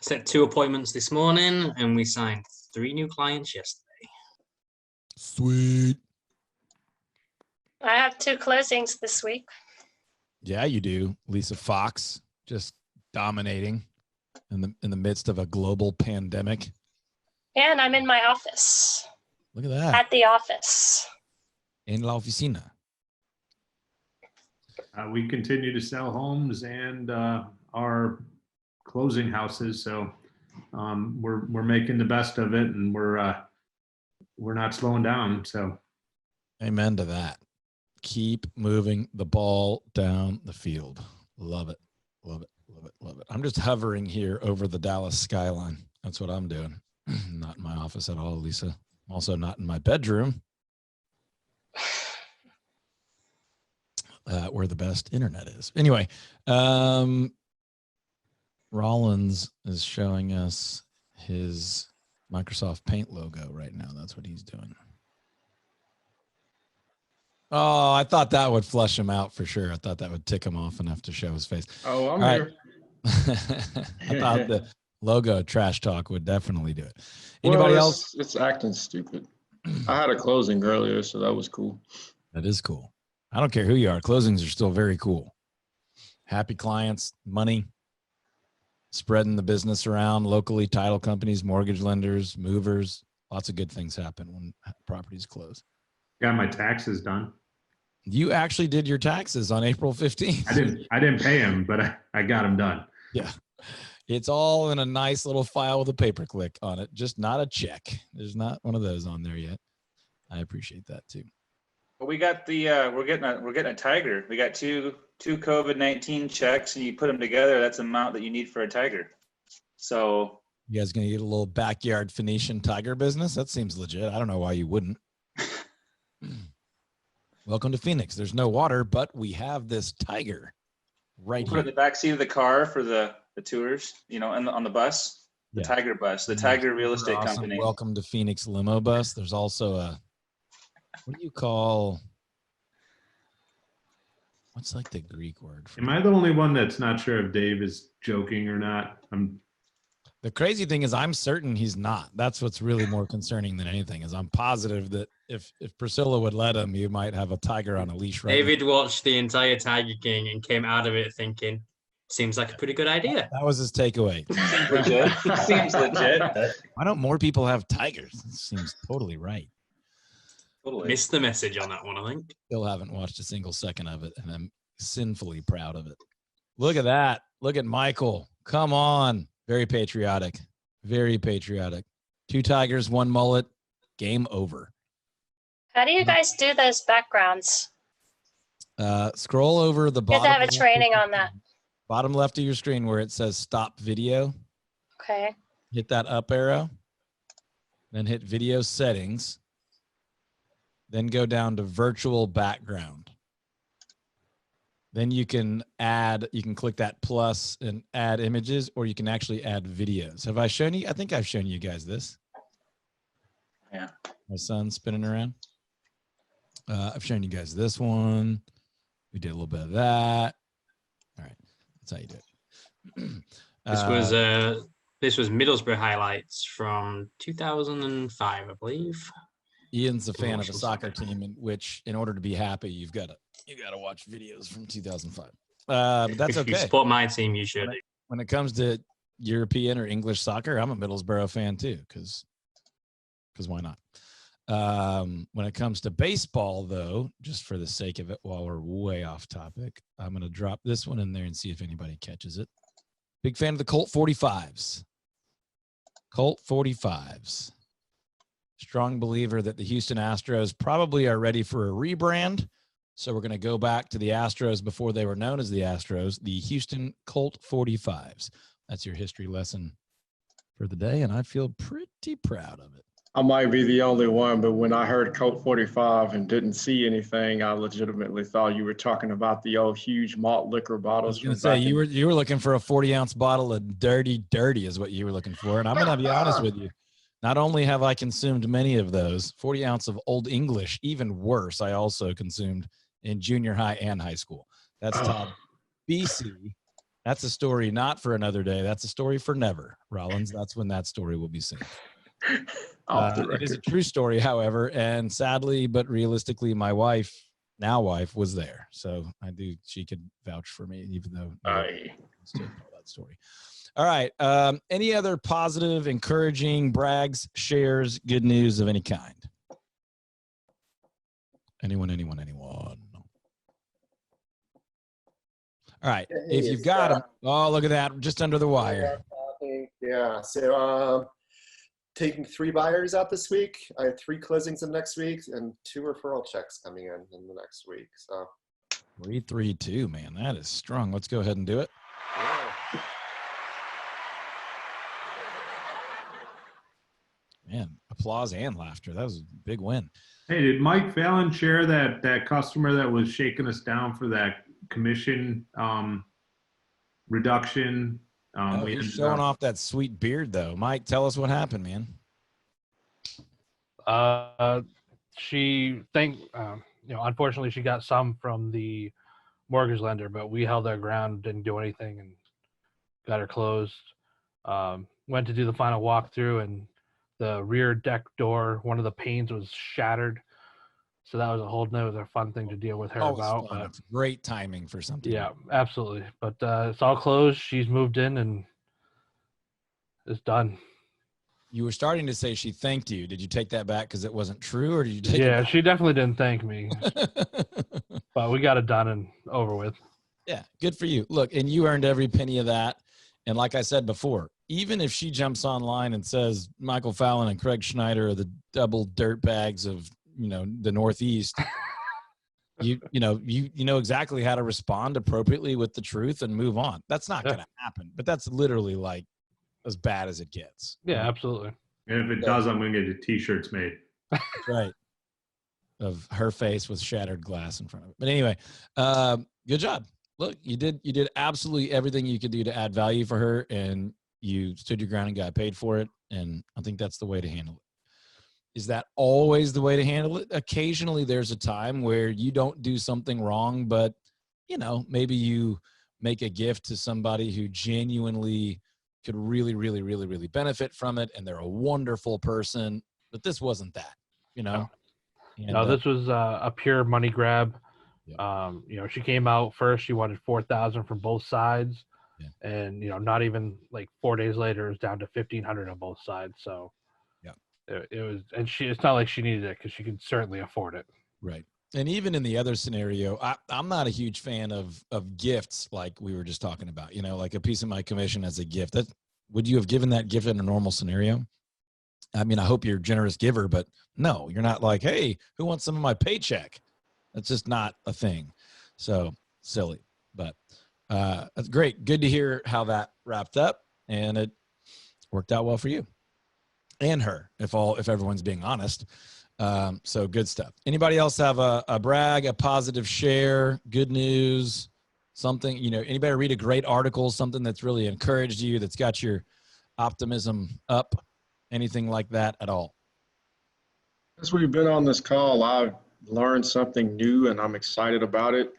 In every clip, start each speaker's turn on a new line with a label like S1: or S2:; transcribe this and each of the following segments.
S1: Set 2 appointments this morning, and we signed 3 new clients yesterday.
S2: Sweet.
S3: I have 2 closings this week.
S2: Yeah, you do. Lisa Fox just dominating in the midst of a global pandemic.
S3: And I'm in my office.
S2: Look at that.
S3: At the office.
S2: En la oficina.
S4: We continue to sell homes and our closing houses, so we're making the best of it, and we're not slowing down. So,
S2: Amen to that. Keep moving the ball down the field. Love it. Love it. Love it. Love it. I'm just hovering here over the Dallas skyline. That's what I'm doing. Not in my office at all, Lisa. Also not in my bedroom. Where the best internet is. Anyway, Rollins is showing us his Microsoft Paint logo right now. That's what he's doing. Oh, I thought that would flush him out for sure. I thought that would tick him off enough to show his face.
S5: Oh, I'm
S2: All
S5: here.
S2: right. I thought the logo trash talk would definitely do it. Anybody else?
S5: It's acting stupid. I had a closing earlier, so that was cool.
S2: That is cool. I don't care who you are. Closings are still very cool. Happy clients, money, spreading the business around locally, title companies, mortgage lenders, movers. Lots of good things happen when properties close.
S4: got my taxes done.
S2: You actually did your taxes on April 15th.
S4: I didn't pay them, but I got them done.
S2: Yeah. It's all in a nice little file with a paperclick on it, just not a check. There's not one of those on there yet. I appreciate that too.
S6: Well, we got the we're getting a tiger. We got two COVID-19 checks, and you put them together. That's the amount that you need for a tiger. So
S2: you guys gonna get a little backyard Phoenician tiger business? That seems legit. I don't know why you wouldn't. Welcome to Phoenix. There's no water, but we have this tiger right
S6: put it in the back seat of the car for the tours, you know, and on the bus, the Tiger bus, the Tiger Real Estate Company.
S2: Welcome to Phoenix limo bus. There's also a, what do you call, what's like the Greek word for
S4: Am I the only one that's not sure if Dave is joking or not?
S2: The crazy thing is I'm certain he's not. That's what's really more concerning than anything, is I'm positive that if Priscilla would let him, you might have a tiger on a leash. Right
S1: David
S2: now.
S1: watched the entire Tiger King and came out of it thinking, seems like a pretty good idea.
S2: That was his takeaway.
S6: Seems legit. Seems legit.
S2: Why don't more people have tigers? It seems totally right.
S6: Totally.
S1: Missed the message on that one, I think.
S2: Still haven't watched a single second of it, and I'm sinfully proud of it. Look at that. Look at Michael. Come on. Very patriotic. Very patriotic. 2 tigers, 1 mullet. Game over.
S3: How do you guys do those backgrounds?
S2: Scroll over the
S3: You
S2: bottom.
S3: have to have a training on that.
S2: Bottom left of your screen where it says stop video.
S3: Okay.
S2: Hit that up arrow. Then hit video settings. Then go down to virtual background. Then you can click that plus and add images, or you can actually add videos. Have I shown you? I think I've shown you guys this.
S6: Yeah.
S2: My son's spinning around. I've shown you guys this one. We did a little bit of that. All right. That's how you do it.
S1: This was Middlesbrough highlights from 2005, I believe.
S2: Ian's a fan of a soccer team, in which, in order to be happy, you got to watch videos from 2005. But that's
S1: If you
S2: okay.
S1: support my team, you should.
S2: When it comes to European or English soccer, I'm a Middlesbrough fan too, because why not? When it comes to baseball, though, just for the sake of it, while we're way off topic, I'm going to drop this one in there and see if anybody catches it. Big fan of the Colt 45s. Colt 45s. Strong believer that the Houston Astros probably are ready for a rebrand. So we're going to go back to the Astros before they were known as the Astros, the Houston Colt 45s. That's your history lesson for the day, and I feel pretty proud of it.
S5: I might be the only one, but when I heard Colt 45 and didn't see anything, I legitimately thought you were talking about the old huge malt liquor bottles.
S2: I was going to say, you were looking for a 40-ounce bottle of dirty is what you were looking for. And I'm going to be honest with you. Not only have I consumed many of those, 40 ounce of Old English, even worse, I also consumed in junior high and high school. That's Todd BC That's a story not for another day. That's a story for never, Rollins. That's when that story will be seen.
S5: Off the
S2: It is a
S5: record.
S2: true story, however, and sadly, but realistically, my wife, now wife, was there. So she could vouch for me, even though
S5: Aye.
S2: still tell that story. All right. Any other positive, encouraging brags, shares, good news of any kind? Anyone? All right. If you've got them, oh, look at that, just under the wire.
S7: Yeah. So taking 3 buyers out this week. I have 3 closings in next week and 2 referral checks coming in the next week. So
S2: 3-3-2, man. That is strong. Let's go ahead and do it.
S7: yeah.
S2: Man, applause and laughter. That was a big win.
S4: Hey, did Mike Fallon share that customer that was shaking us down for that commission reduction? We
S2: He's
S4: ended
S2: showing
S4: up-
S2: off that sweet beard, though. Mike, tell us what happened, man.
S8: Unfortunately, she got some from the mortgage lender, but we held our ground, didn't do anything, and got her closed. Went to do the final walkthrough, and the rear deck door, one of the panes was shattered. So that was a whole nother fun thing to deal with her
S2: Always
S8: about.
S2: fun.
S8: But
S2: It's great timing for something.
S8: yeah, absolutely. But it's all closed. She's moved in and it's done.
S2: You were starting to say she thanked you. Did you take that back because it wasn't true, or did you take
S8: Yeah,
S2: it
S8: she definitely didn't thank me,
S2: back?
S8: but we got it done and over with.
S2: Yeah, good for you. Look, and you earned every penny of that. And like I said before, even if she jumps online and says Michael Fallon and Craig Schneider are the double dirt bags of, the Northeast, you know exactly how to respond appropriately with the truth and move on. That's not going to happen, but that's literally like as bad as it gets.
S8: Yeah, absolutely.
S4: And if it does, I'm going to get the t-shirts made.
S2: That's right. Of her face with shattered glass in front of it. But anyway, good job. Look, you did absolutely everything you could do to add value for her, and you stood your ground and got paid for it. And I think that's the way to handle it. Is that always the way to handle it? Occasionally there's a time where you don't do something wrong, but maybe you make a gift to somebody who genuinely could really, really, really, really benefit from it. And they're a wonderful person, but this wasn't that,
S8: No.
S2: And,
S8: No, this was a pure money grab.
S2: Yeah.
S8: She came out first. She wanted $4,000 from both sides,
S2: Yeah.
S8: and not even like 4 days later, it was down to $1,500 on both sides. So,
S2: yeah,
S8: it was, and it's not like she needed it because she could certainly afford it.
S2: Right. And even in the other scenario, I'm not a huge fan of gifts like we were just talking about. Like a piece of my commission as a gift. Would you have given that gift in a normal scenario? I mean, I hope you're a generous giver, but no, you're not like, hey, who wants some of my paycheck? That's just not a thing. So silly, but that's great. Good to hear how that wrapped up, and it worked out well for you and her, if everyone's being honest. So good stuff. Anybody else have a brag, a positive share, good news, something, anybody read a great article, something that's really encouraged you, that's got your optimism up, anything like that at all?
S5: As we've been on this call, I've learned something new and I'm excited about it.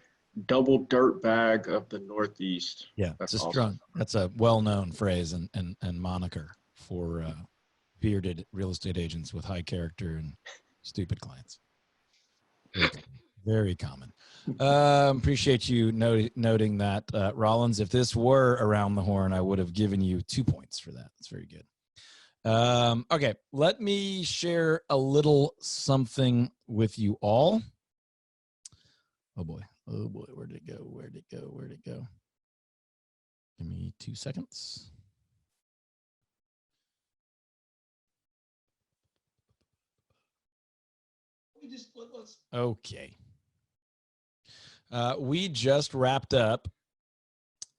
S5: Double dirt bag of the Northeast.
S2: Yeah,
S5: That's
S2: it's a
S5: awesome.
S2: strong. That's a well-known phrase and moniker for bearded real estate agents with high character and stupid clients. Very common. Appreciate you noting that, Rollins. If this were around the horn, I would have given you 2 points for that. That's very good. Okay, let me share a little something with you all. Oh boy, where'd it go? Give me 2 seconds. Okay. We just wrapped up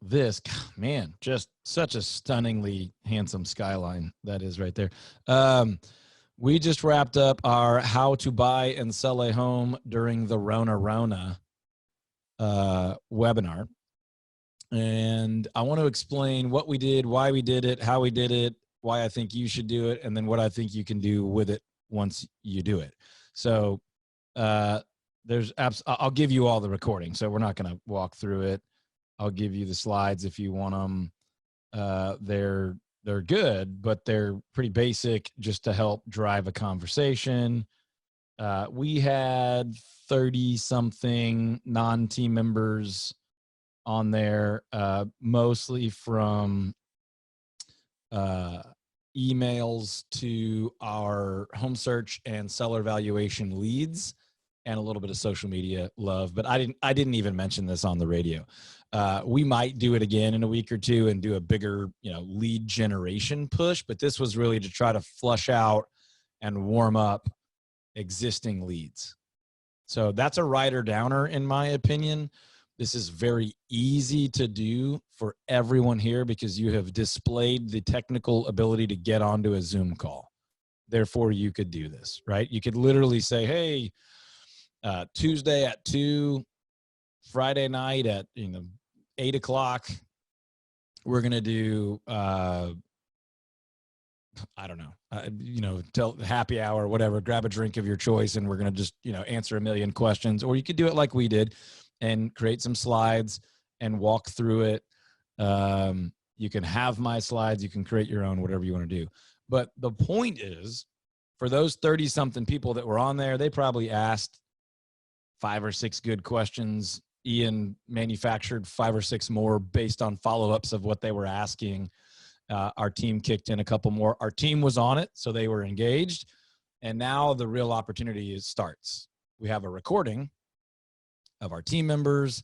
S2: this, man, just such a stunningly handsome skyline that is right there. We just wrapped up our how to buy and sell a home during the Rona webinar. And I want to explain what we did, why we did it, how we did it, why I think you should do it, and then what I think you can do with it once you do it. So I'll give you all the recording, so we're not going to walk through it. I'll give you the slides if you want them. They're good, but they're pretty basic just to help drive a conversation. We had 30 something non-team members on there, mostly from emails to our home search and seller valuation leads, and a little bit of social media love. But I didn't even mention this on the radio. We might do it again in a week or two and do a bigger, lead generation push. But this was really to try to flush out and warm up existing leads. So that's a writer downer, in my opinion. This is very easy to do for everyone here because you have displayed the technical ability to get onto a Zoom call. Therefore, you could do this, right? You could literally say, hey, Tuesday at 2, Friday night at 8 o'clock, we're going to do, I don't know, till happy hour, whatever, grab a drink of your choice. And we're going to just, answer a million questions. Or you could do it like we did and create some slides and walk through it. You can have my slides. You can create your own, whatever you want to do. But the point is, for those 30 something people that were on there, they probably asked 5 or 6 good questions. Ian manufactured 5 or 6 more based on follow-ups of what they were asking. Our team kicked in a couple more. Our team was on it, so they were engaged. And now the real opportunity starts. We have a recording of our team members,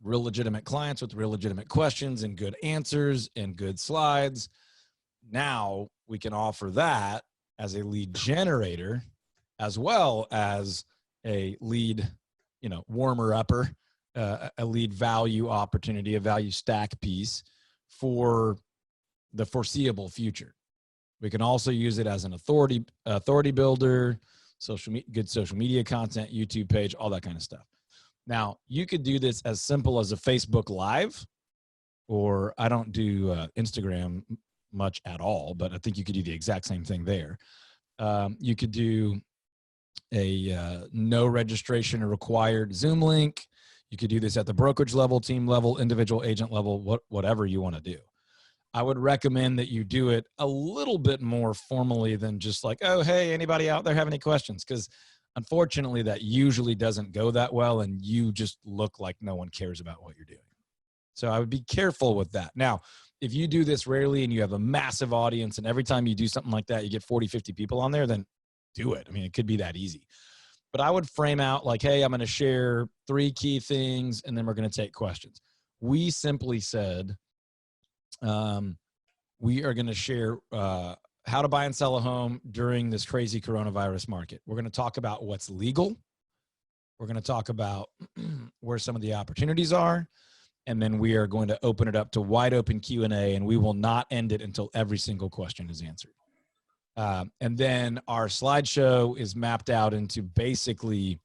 S2: real legitimate clients with real legitimate questions and good answers and good slides. Now we can offer that as a lead generator, as well as a lead, warmer upper, a lead value opportunity, a value stack piece for the foreseeable future. We can also use it as an authority builder, good social media content, YouTube page, all that kind of stuff. Now, you could do this as simple as a Facebook Live, or I don't do Instagram much at all, but I think you could do the exact same thing there. You could do a no registration required Zoom link. You could do this at the brokerage level, team level, individual agent level, whatever you want to do. I would recommend that you do it a little bit more formally than just like, oh, hey, anybody out there have any questions? Because unfortunately, that usually doesn't go that well, and you just look like no one cares about what you're doing. So I would be careful with that. Now, if you do this rarely and you have a massive audience, and every time you do something like that, you get 40, 50 people on there, then do it. I mean, it could be that easy. But I would frame out like, hey, I'm going to share 3 key things, and then we're going to take questions. We simply said, we are going to share how to buy and sell a home during this crazy coronavirus market. We're going to talk about what's legal. We're going to talk about where some of the opportunities are. And then we are going to open it up to wide open Q&A, and we will not end it until every single question is answered. And then our slideshow is mapped out into basically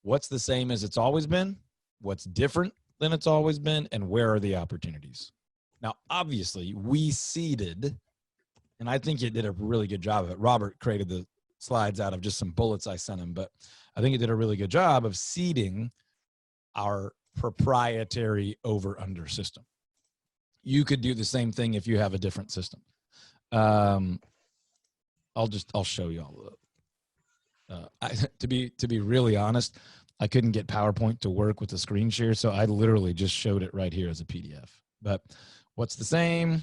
S2: what's the same as it's always been, what's different than it's always been, and where are the opportunities. Now, obviously, we seeded, and I think it did a really good job of it. Robert created the slides out of just some bullets I sent him, but I think it did a really good job of seeding our proprietary over-under system. You could do the same thing if you have a different system. I'll show you all of it. To be really honest, I couldn't get PowerPoint to work with the screen share, so I literally just showed it right here as a PDF. But what's the same?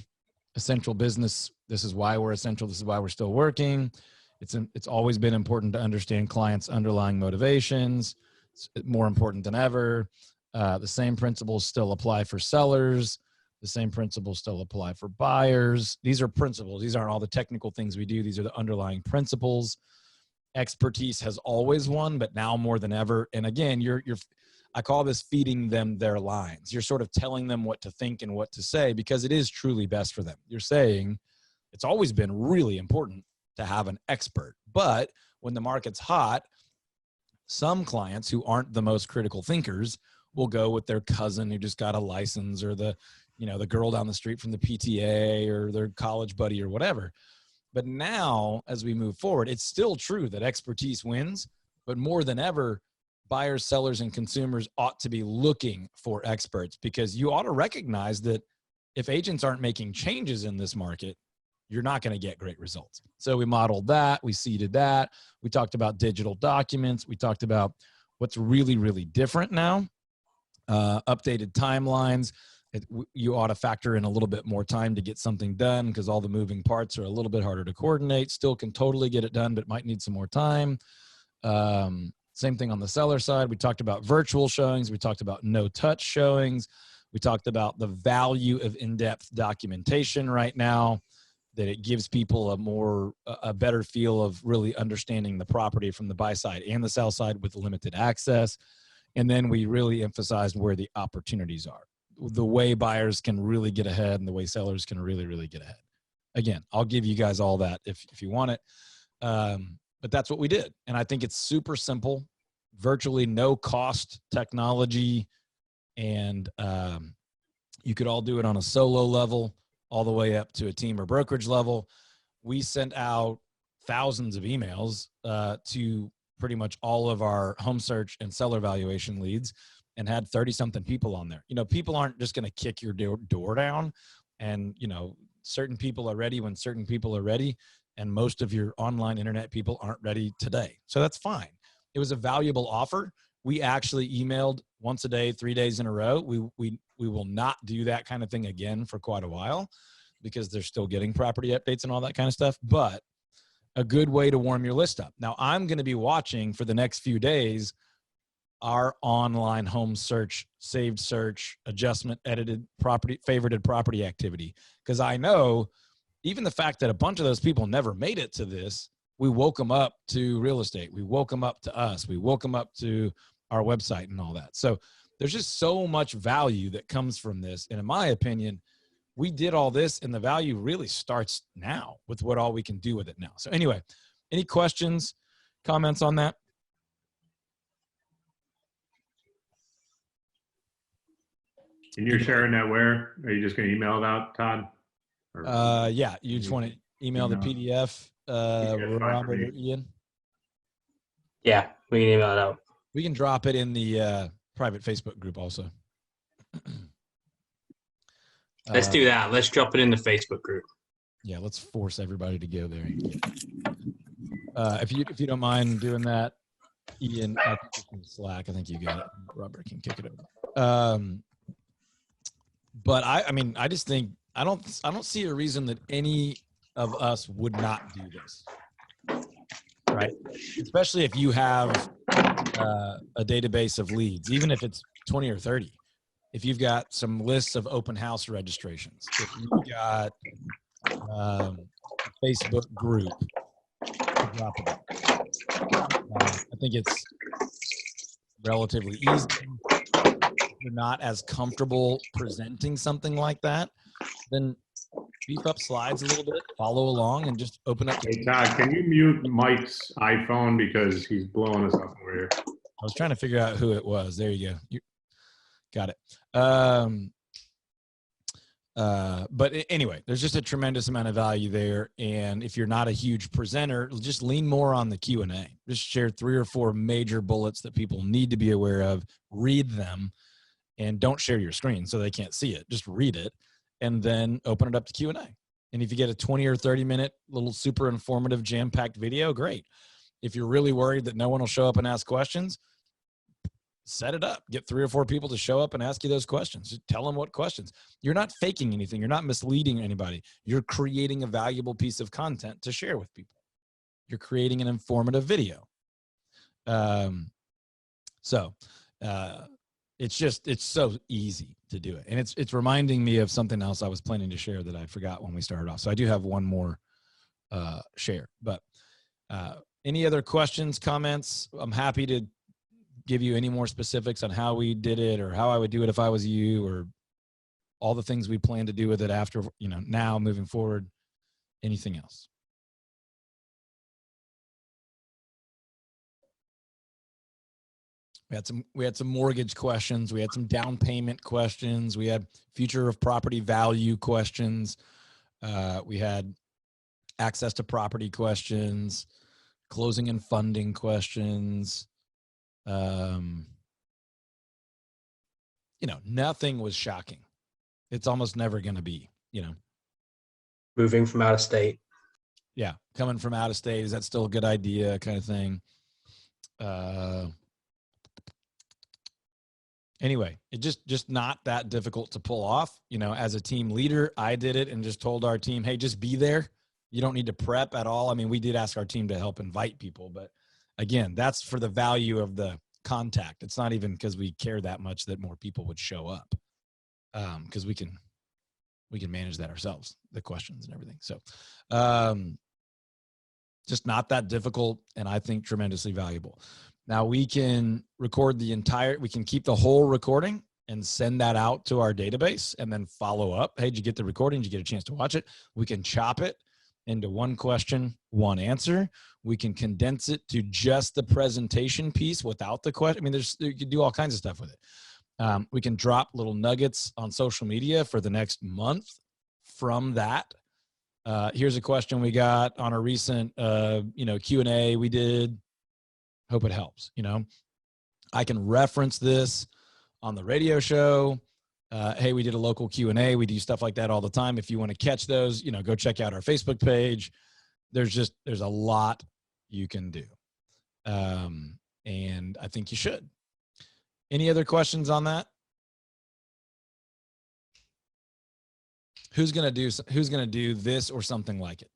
S2: Essential business. This is why we're essential. This is why we're still working. It's always been important to understand clients' underlying motivations. It's more important than ever. The same principles still apply for sellers. The same principles still apply for buyers. These are principles. These aren't all the technical things we do. These are the underlying principles. Expertise has always won, but now more than ever. And again, I call this feeding them their lines. You're sort of telling them what to think and what to say because it is truly best for them. You're saying it's always been really important to have an expert, but when the market's hot, some clients who aren't the most critical thinkers will go with their cousin who just got a license, or the girl down the street from the PTA, or their college buddy, or whatever. But now, as we move forward, it's still true that expertise wins, but more than ever, buyers, sellers, and consumers ought to be looking for experts, because you ought to recognize that if agents aren't making changes in this market, you're not going to get great results. So we modeled that, we seeded that. We talked about digital documents. We talked about what's really, really different now, updated timelines. You ought to factor in a little bit more time to get something done, because all the moving parts are a little bit harder to coordinate. Still can totally get it done, but might need some more time. Same thing on the seller side. We talked about virtual showings. We talked about no-touch showings. We talked about the value of in-depth documentation right now, that it gives people a better feel of really understanding the property from the buy side and the sell side with limited access. And then we really emphasized where the opportunities are, the way buyers can really get ahead and the way sellers can really, really get ahead. Again, I'll give you guys all that if you want it. But that's what we did. And I think it's super simple, virtually no cost technology. And you could all do it on a solo level, all the way up to a team or brokerage level. We sent out thousands of emails to pretty much all of our home search and seller valuation leads, and had 30-something people on there. You know, people aren't just going to kick your door down, and, you know, certain people are ready when certain people are ready, and most of your online internet people aren't ready today. So that's fine. It was a valuable offer. We actually emailed once a day, 3 days in a row. We will not do that kind of thing again for quite a while, because they're still getting property updates and all that kind of stuff, but a good way to warm your list up. Now, I'm going to be watching for the next few days our online home search, saved search, adjustment, edited property, favorited property activity, because I know even the fact that a bunch of those people never made it to this, we woke them up to real estate. We woke them up to us. We woke them up to our website and all that. So there's just so much value that comes from this. And in my opinion, we did all this, and the value really starts now with what all we can do with it now. So anyway, any questions, comments on that?
S4: And you're sharing that where? Are you just going to email it out, Todd? Or-
S2: Yeah, you just want to email the PDF, Robert or Ian?
S1: Yeah, we can email it out.
S2: We can drop it in the private Facebook group also.
S1: Let's do that. Let's drop it in the Facebook group.
S2: Yeah, let's force everybody to go there. If you don't mind doing that, Ian, I think it's in Slack. I think you got it. Robert can kick it over. But I mean, I just think I don't see a reason that any of us would not do this, right? Especially if you have a database of leads, even if it's 20 or 30. If you've got some lists of open house registrations, if you've got a Facebook group, drop it. I think it's relatively easy. If you're not as comfortable presenting something like that, then beef up slides a little bit, follow along, and just open up.
S4: Hey, Todd, can you mute Mike's iPhone because he's blowing us up over here?
S2: I was trying to figure out who it was. There you go. Got it. But anyway, there's just a tremendous amount of value there. And if you're not a huge presenter, just lean more on the Q&A. Just share 3 or 4 major bullets that people need to be aware of, read them, and don't share your screen so they can't see it. Just read it and then open it up to Q&A. And if you get a 20 or 30 minute little super informative jam-packed video, great. If you're really worried that no one will show up and ask questions, set it up. Get 3 or 4 people to show up and ask you those questions. Just tell them what questions. You're not faking anything. You're not misleading anybody. You're creating a valuable piece of content to share with people. You're creating an informative video. It's so easy to do it. And it's reminding me of something else I was planning to share that I forgot when we started off. So I do have one more share, but any other questions, comments? I'm happy to give you any more specifics on how we did it or how I would do it if I was you, or all the things we plan to do with it after, now moving forward. Anything else? We had some mortgage questions. We had some down payment questions. We had future of property value questions. We had access to property questions, closing and funding questions. Nothing was shocking. It's almost never going to be,
S1: Moving from out of state.
S2: Yeah. Coming from out of state. Is that still a good idea kind of thing? Anyway, it just not that difficult to pull off. As a team leader, I did it and just told our team, hey, just be there. You don't need to prep at all. I mean, we did ask our team to help invite people, but again, that's for the value of the contact. It's not even because we care that much that more people would show up, because we can manage that ourselves, the questions and everything. So just not that difficult, and I think tremendously valuable. Now we can record we can keep the whole recording and send that out to our database and then follow up. Hey, did you get the recording? Did you get a chance to watch it? We can chop it into one question, one answer. We can condense it to just the presentation piece without the question. I mean, you can do all kinds of stuff with it. We can drop little nuggets on social media for the next month from that. Here's a question we got on a recent, Q&A we did. Hope it helps. I can reference this on the radio show. Hey, we did a local Q&A. We do stuff like that all the time. If you want to catch those, go check out our Facebook page. There's a lot you can do. And I think you should. Any other questions on that? Who's going to do this or something like it?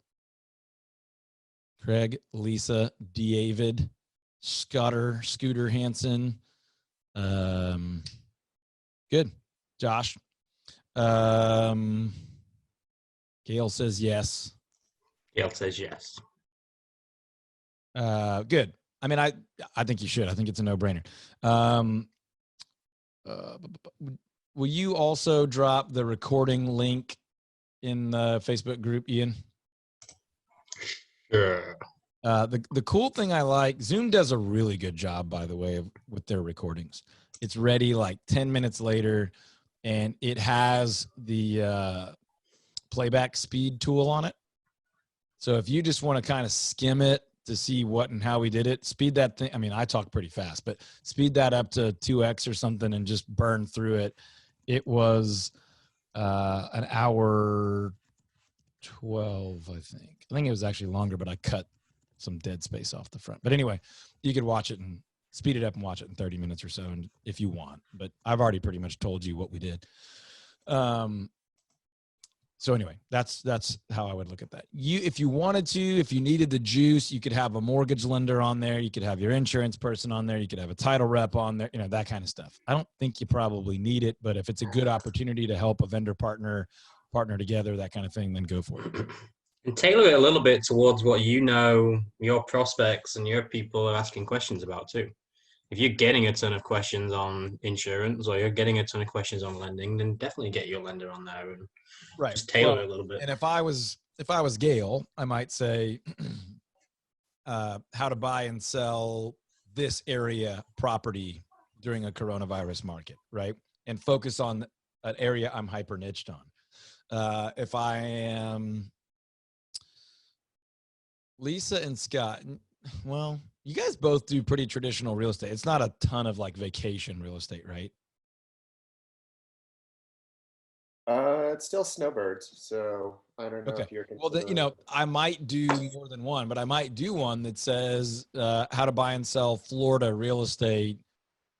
S2: Craig, Lisa, David, Scooter Hansen. Good. Josh. Gail says yes.
S1: Gail says yes.
S2: Good. I mean, I think you should. I think it's a no-brainer. Will you also drop the recording link in the Facebook group, Ian?
S1: Sure.
S2: The cool thing I like, Zoom does a really good job, by the way, with their recordings. It's ready like 10 minutes later, and it has the playback speed tool on it. So if you just want to kind of skim it to see what and how we did it, speed that thing. I mean, I talk pretty fast, but speed that up to 2x or something and just burn through it. It was an hour 12, I think. I think it was actually longer, but I cut some dead space off the front. But anyway, you could watch it and speed it up and watch it in 30 minutes or so, and if you want. But I've already pretty much told you what we did. So anyway, that's how I would look at that. If you wanted to, if you needed the juice, you could have a mortgage lender on there. You could have your insurance person on there. You could have a title rep on there, that kind of stuff. I don't think you probably need it, but if it's a good opportunity to help a vendor partner together, that kind of thing, then go for it.
S1: And tailor it a little bit towards what your prospects and your people are asking questions about too. If you're getting a ton of questions on insurance or you're getting a ton of questions on lending, then definitely get your lender on there and just tailor it a little bit.
S2: And if I was Gail, I might say how to buy and sell this area property during a coronavirus market, right? And focus on an area I'm hyper niched on. If I am Lisa and Scott, well, you guys both do pretty traditional real estate. It's not a ton of like vacation real estate, right?
S7: It's still snowbirds, so I don't know if you're considering.
S2: Well, I might do more than one, but I might do one that says how to buy and sell Florida real estate,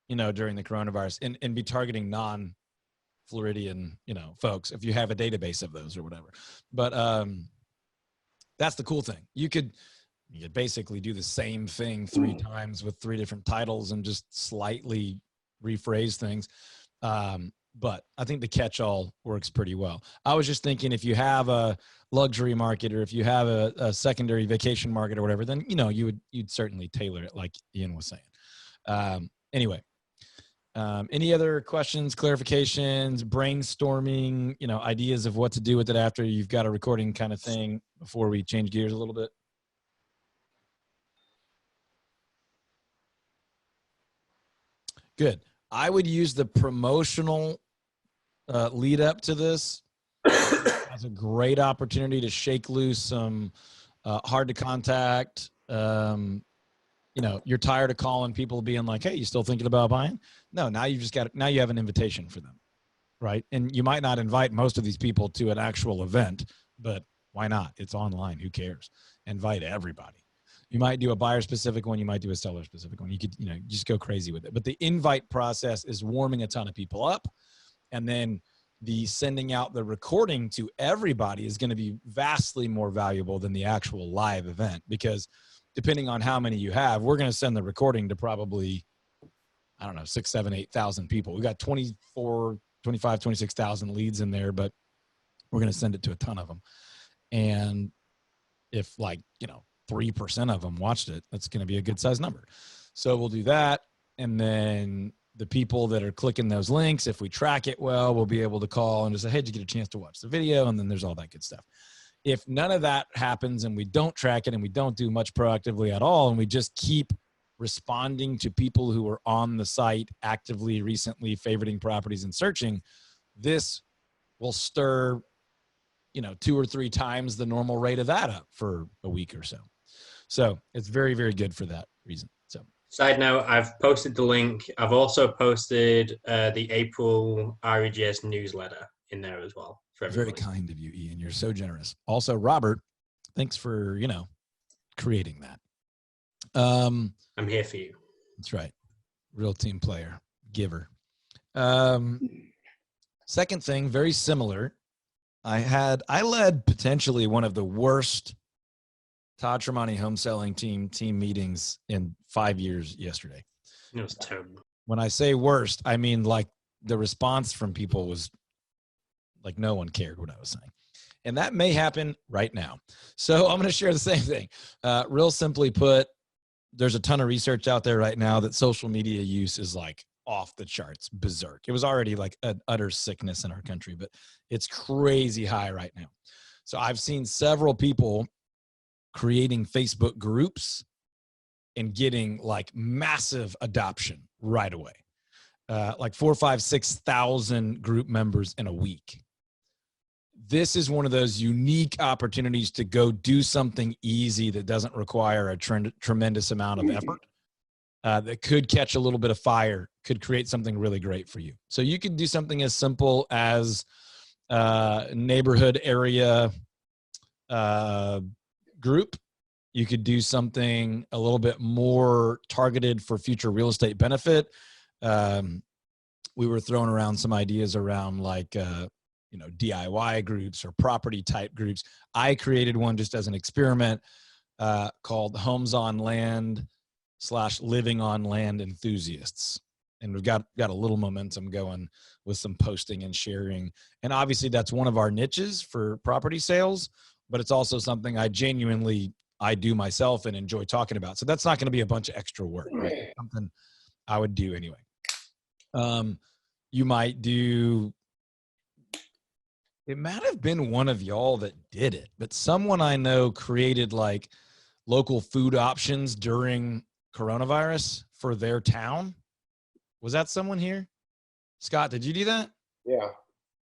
S2: during the coronavirus, and be targeting non-Floridian, folks, if you have a database of those or whatever. But that's the cool thing. You could basically do the same thing 3 times with 3 different titles and just slightly rephrase things. But I think the catch-all works pretty well. I was just thinking if you have a luxury market or if you have a secondary vacation market or whatever, then, you'd certainly tailor it like Ian was saying. Anyway, any other questions, clarifications, brainstorming, ideas of what to do with it after you've got a recording kind of thing before we change gears a little bit? Good. I would use the promotional lead up to this as a great opportunity to shake loose some hard to contact, you know, you're tired of calling people being like, hey, you still thinking about buying? No, now you have an invitation for them, right? And you might not invite most of these people to an actual event, but why not? It's online. Who cares? Invite everybody. You might do a buyer specific one. You might do a seller specific one. You could, you know, just go crazy with it. But the invite process is warming a ton of people up. And then the sending out the recording to everybody is going to be vastly more valuable than the actual live event, because depending on how many you have, we're going to send the recording to probably, I don't know, 6, 7, 8,000 people. We got 24, 25, 26,000 leads in there, but we're going to send it to a ton of them. And if, like, you know, 3% of them watched it, that's going to be a good size number. So we'll do that. And then the people that are clicking those links, if we track it well, we'll be able to call and just say, hey, did you get a chance to watch the video? And then there's all that good stuff. If none of that happens and we don't track it and we don't do much proactively at all, and we just keep responding to people who are on the site actively, recently favoriting properties and searching, this will stir, you know, 2 or 3 times the normal rate of that up for a week or so. So it's very, very good for that reason. So,
S1: side note, I've posted the link. I've also posted the April REGS newsletter in there as well. For
S2: very kind of you, Ian. You're so generous. Also, Robert, thanks for, you know, creating that.
S1: I'm here for you.
S2: That's right. Real team player, giver. Second thing, very similar. I led potentially one of the worst Todd Tramonte home selling team meetings in 5 years yesterday.
S1: It was terrible.
S2: When I say worst, I mean, like, the response from people was like no one cared what I was saying. And that may happen right now. So I'm going to share the same thing. Real simply put, there's a ton of research out there right now that social media use is like off the charts, berserk. It was already like an utter sickness in our country, but it's crazy high right now. So I've seen several people creating Facebook groups and getting like massive adoption right away. Like 4,000, 5,000, 6,000 group members in a week. This is one of those unique opportunities to go do something easy that doesn't require a tremendous amount of effort, that could catch a little bit of fire, could create something really great for you. So you could do something as simple as neighborhood area group. You could do something a little bit more targeted for future real estate benefit. We were throwing around some ideas around like, you know, DIY groups or property type groups. I created one just as an experiment called Homes on Land / Living on Land Enthusiasts. And we've got a little momentum going with some posting and sharing. And obviously that's one of our niches for property sales, but it's also something I do myself and enjoy talking about. So that's not going to be a bunch of extra work, right? Something I would do anyway. You might do, it might have been one of y'all that did it, but someone I know created like local food options during coronavirus for their town. Was that someone here? Scott, did you do that?
S7: Yeah.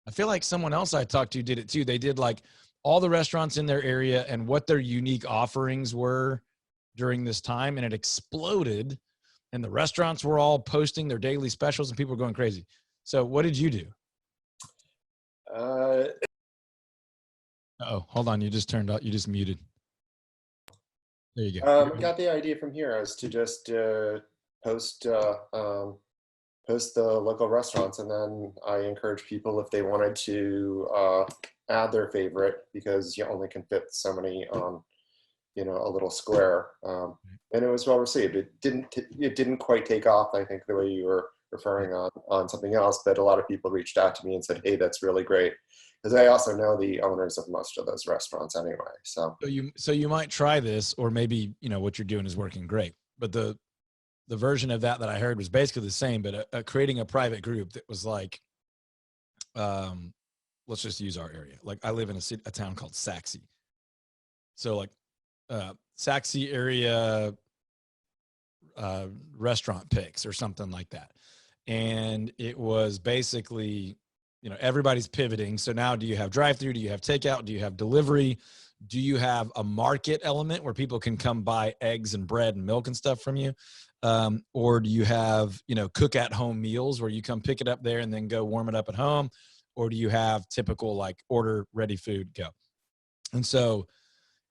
S2: I feel like someone else I talked to did it too. They did like all the restaurants in their area and what their unique offerings were during this time. And it exploded and the restaurants were all posting their daily specials and people were going crazy. So what did you do? Oh, hold on. You just turned out, you just muted. There you go.
S7: I got the idea from here as to just post the local restaurants, and then I encourage people if they wanted to add their favorite, because you only can fit so many on, you know, a little square. And it was well received. It didn't quite take off, I think, the way you were referring on something else, but a lot of people reached out to me and said, hey, that's really great. Because I also know the owners of most of those restaurants anyway. So
S2: you might try this, or maybe, you know, what you're doing is working great. But the version of that I heard was basically the same, but creating a private group that was like, let's just use our area. Like I live in a town called Saxe. So like Saxe area restaurant picks or something like that. And it was basically, you know, everybody's pivoting. So now do you have drive-through? Do you have takeout? Do you have delivery? Do you have a market element where people can come buy eggs and bread and milk and stuff from you? Or do you have, cook at home meals where you come pick it up there and then go warm it up at home? Or do you have typical like order ready food, go? And so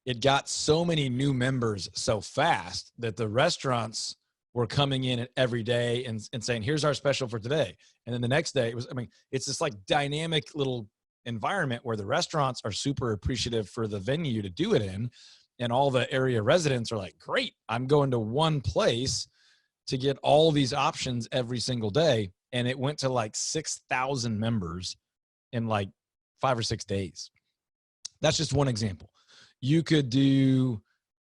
S2: it got so many new members so fast that the restaurants were coming in every day and saying, here's our special for today. And then the next day it's this like dynamic little environment where the restaurants are super appreciative for the venue to do it in. And all the area residents are like, great, I'm going to one place to get all these options every single day. And it went to like 6,000 members in like 5 or 6 days. That's just one example. You could do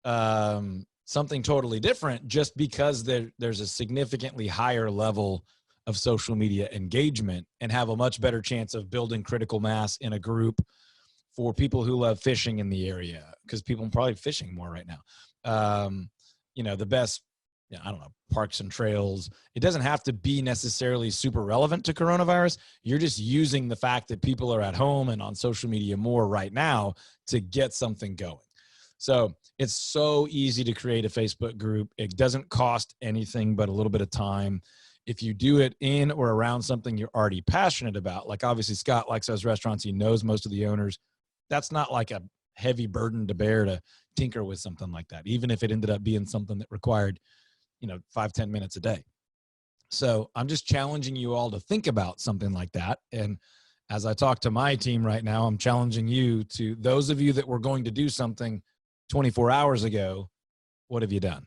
S2: something totally different just because there's a significantly higher level of social media engagement and have a much better chance of building critical mass in a group for people who love fishing in the area, because people are probably fishing more right now. The best, I don't know, parks and trails. It doesn't have to be necessarily super relevant to coronavirus. You're just using the fact that people are at home and on social media more right now to get something going. So it's so easy to create a Facebook group. It doesn't cost anything but a little bit of time. If you do it in or around something you're already passionate about, like obviously Scott likes those restaurants. He knows most of the owners. That's not like a heavy burden to bear to tinker with something like that, even if it ended up being something that required 5-10 minutes a day. So I'm just challenging you all to think about something like that. And as I talk to my team right now, I'm challenging you to, those of you that were going to do something 24 hours ago, what have you done?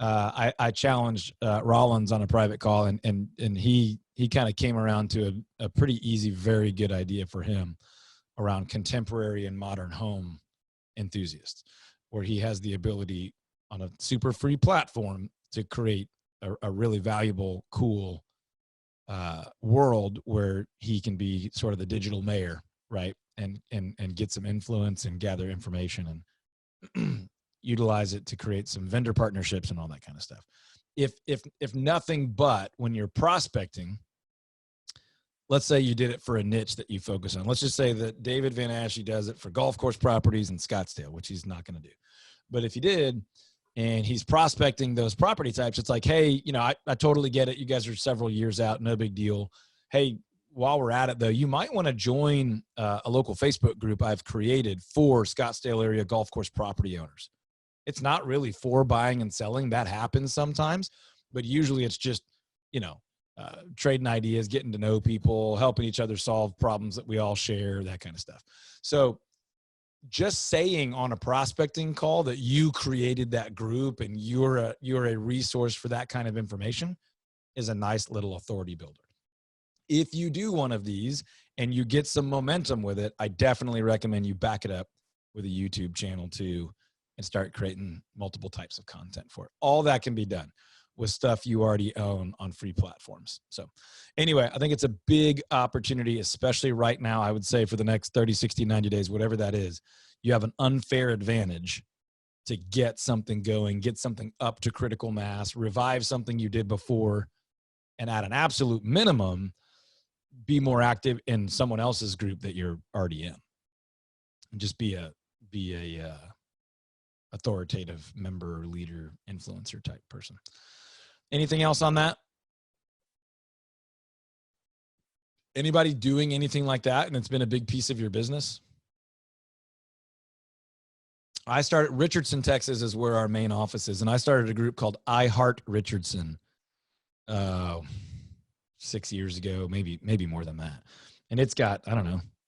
S2: I challenged Rollins on a private call, and he kind of came around to a pretty easy, very good idea for him around contemporary and modern home enthusiasts, where he has the ability on a super free platform to create a really valuable, cool world where he can be sort of the digital mayor, right? And get some influence and gather information and utilize it to create some vendor partnerships and all that kind of stuff. If nothing but when you're prospecting, let's say you did it for a niche that you focus on. Let's just say that David Van Ashe does it for golf course properties in Scottsdale, which he's not going to do. But if he did, and he's prospecting those property types, it's like, hey, I totally get it. You guys are several years out, no big deal. Hey, while we're at it though, you might want to join a local Facebook group I've created for Scottsdale area golf course property owners. It's not really for buying and selling. That happens sometimes, but usually it's just, trading ideas, getting to know people, helping each other solve problems that we all share, that kind of stuff. So just saying on a prospecting call that you created that group and you're a resource for that kind of information is a nice little authority builder. If you do one of these and you get some momentum with it, I definitely recommend you back it up with a YouTube channel too and start creating multiple types of content for it. All that can be done with stuff you already own on free platforms. So anyway, I think it's a big opportunity, especially right now. I would say for the next 30, 60, 90 days, whatever that is, you have an unfair advantage to get something going, get something up to critical mass, revive something you did before, and at an absolute minimum, be more active in someone else's group that you're already in. And just be a authoritative member, leader, influencer type person. Anything else on that? Anybody doing anything like that and it's been a big piece of your business? I started, Richardson, Texas is where our main office is. And I started a group called I Heart Richardson 6 years ago, maybe more than that. And it's got,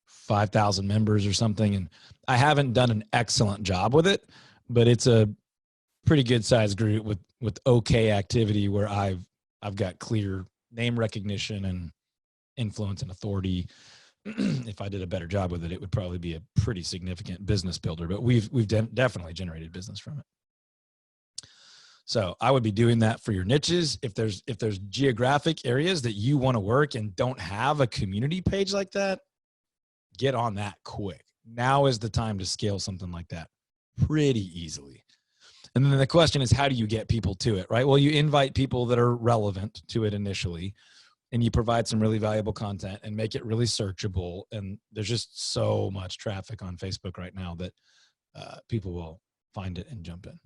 S2: 5,000 members or something. And I haven't done an excellent job with it, but it's a pretty good sized group with okay activity where I've got clear name recognition and influence and authority. If I did a better job with it, it would probably be a pretty significant business builder, but we've definitely generated business from it. So I would be doing that for your niches. If there's geographic areas that you want to work and don't have a community page like that, get on that quick. Now is the time to scale something like that pretty easily. And then the question is, how do you get people to it, right? Well, you invite people that are relevant to it initially, and you provide some really valuable content and make it really searchable. And there's just so much traffic on Facebook right now that people will find it and jump in.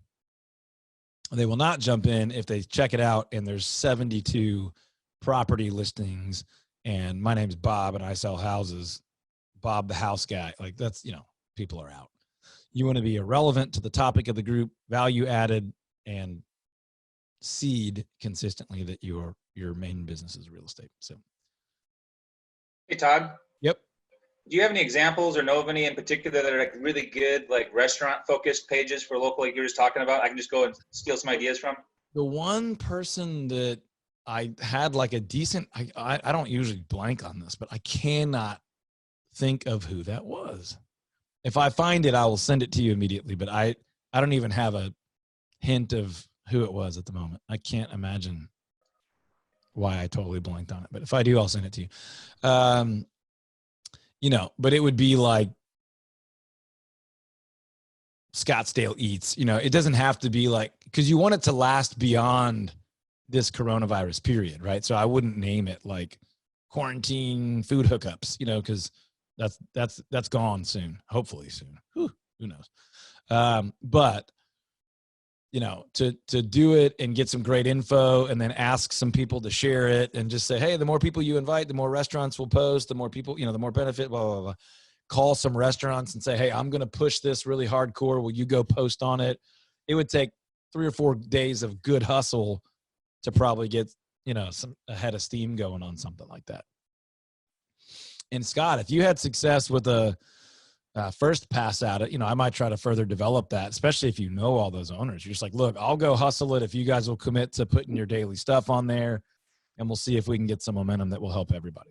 S2: They will not jump in if they check it out and there's 72 property listings and my name's Bob and I sell houses. Bob, the house guy, like that's, people are out. You want to be irrelevant to the topic of the group, value added, and seed consistently that your main business is real estate. So,
S6: Hey, Todd.
S2: Yep.
S6: Do you have any examples or know of any in particular that are like really good, like restaurant focused pages for local, like you were just talking about? I can just go and steal some ideas from.
S2: The one person that I had like a decent, I don't usually blank on this, but I cannot think of who that was. If I find it, I will send it to you immediately, but I don't even have a hint of who it was at the moment. I can't imagine why I totally blanked on it, but if I do, I'll send it to you. But it would be like Scottsdale Eats, it doesn't have to be like, because you want it to last beyond this coronavirus period, right? So I wouldn't name it like quarantine food hookups, because that's gone soon, hopefully soon. Who knows? But to do it and get some great info and then ask some people to share it and just say, hey, the more people you invite, the more restaurants will post, the more people, the more benefit, blah, blah, blah. Call some restaurants and say, hey, I'm going to push this really hardcore. Will you go post on it? It would take 3 or 4 days of good hustle to probably get, a head of steam going on something like that. And Scott, if you had success with a first pass at it, I might try to further develop that, especially if you know all those owners. You're just like, look, I'll go hustle it if you guys will commit to putting your daily stuff on there, and we'll see if we can get some momentum that will help everybody.